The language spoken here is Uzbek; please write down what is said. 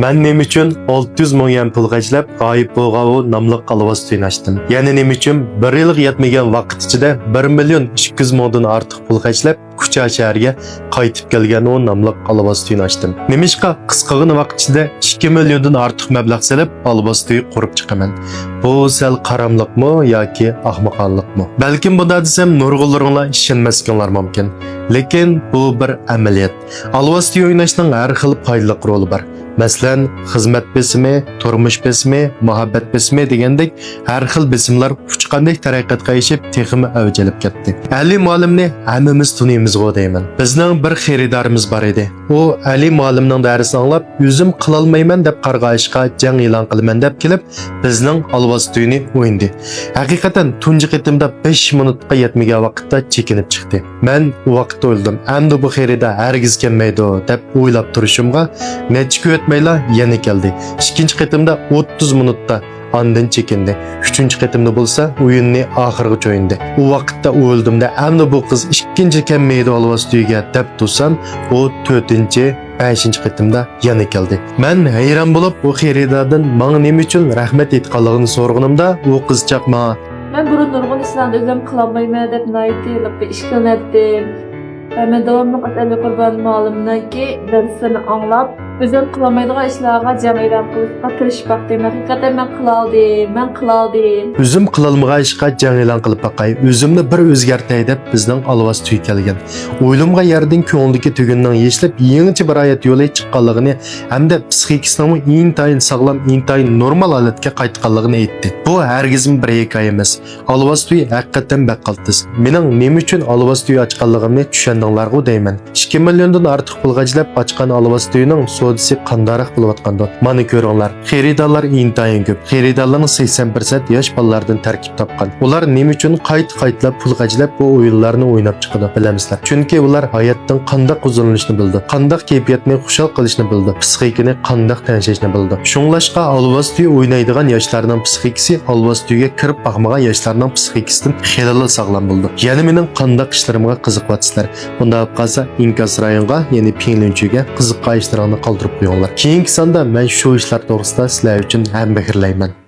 Ben nima uchun 600 ming yen pul g'ajlab g'oyib bo'lgan u nomli qalvas to'yini ochdim. Yana nima uchun 1 yilga yetmagan vaqt ichida 1 million 200 mingdan ortiq pul g'ajlab Kucha shaharga qaytib kelgan u nomli qalvas to'yini ochdim. Nimishqa qisqagina vaqt ichida 2 milliondan ortiq mablag' solib qalvas to'yi qurib chiqaman. Bu sal qaramliqmi yoki ahmoqonlikmi? Balkim bunda desam nurg'unlaringlar ishonmasinglar mumkin. Lekin bu bir amaliyot. Qalvas to'yi o'ynashning har xil foydali roli bor. Masalan, xizmat besimi, turmush besimi, muhabbat besimi degandek har xil besimlar uçqandek taraqqiyotga erishib, texmi avjalib ketdi. Ali muallimni hammamiz tuniymiz-ku deyman. Bizning bir xaridorimiz bor edi. U Ali muallimning darsini anglab, "O'zim qila olmayman" deb qarg'ashga jang e'lon qilaman deb kelib, bizning qalvas to'yini o'yindi. Haqiqatan tunji qitimda 5 minutga yetmagan vaqtda chekinib chiqdi. Men u vaqtda o'yladim, "Endi bu xaridor hargiz kelmaydi" deb o'ylab turishimga necha kun o'tmayla yana keldi. İkinci qitimda 30 minutda Ondan chekindi. 3-qitimda bo'lsa, o'yinni oxirgacha o'yindi. U vaqtda o'ldimda, endi bu qiz ikkinchi kelmaydi olvas to'yiga deb tursam, u 4-chi, 5-qitimda yana keldi. Men hayron bo'lib, bu xaridordan menga nima uchun rahmat aytganligini so'rag'animda, u qizchaq menga "Men burun nurg'un ishlarni o'zim qila olmayman" deb naytilib ishlandim. Men davomli qat'iy qurban ma'lumnaki darsini anglab, o'zim qila olmaydigan ishlarga jamiyat qilishga tirishib baqdim. Haqiqatan men qila oldim. O'zim qila olmagan ishga jang e'lon qilib baqay, o'zimni bir o'zgartay deb bizning alvas to'y kelgan. O'ylimga yerdan ko'ngildagi tugunning yechilib, yangicha bir hayot yo'li chiqqanligini hamda psixikasining intayin sog'lom, intayin normal holatga qaytganligini aytdi. Bu hargizmi bir hikoya emas. Alvas to'y haqiqatan baqaltis. Mening nima uchun alvas to'y ochganligimni tushundinglar-ku deyman. 2 milliondan ortiq pul g'ajlab ochgan alvas to'yining sodisi qandaroq bo'layotgandi. Mana ko'ringlar, xaridorlar intayin ko'p. Xaridorlarning 80% yosh bolalardan tarkib topgan. Ular nima uchun qayt-qaytlab pul g'ajlab bu o'yinlarni o'ynab chiqadi, bilamizlar. Chunki ular hayotdan qanday huzurlanishni bildi, qanday kayfiyatni xushal qilishni bildi, psixikani qanday tanishishni bildi. Shunglashqa alvas to'y o'ynaydigan yoshlarning psixikasi alvas to'yga kirib boqmagan yoshlarning psixikasidan xilali sog'lom bo'ldi. Yana mening qanday ishlarimga qiziqyapsizlar. Bunda qolsa inkas rayonga, ya'ni Pinglinchiga qiziqqan ishlarini qoldirib qo'yinglar. Keyingi sonda men shu ishlar to'g'risida sizlar uchun ham bahirlayman.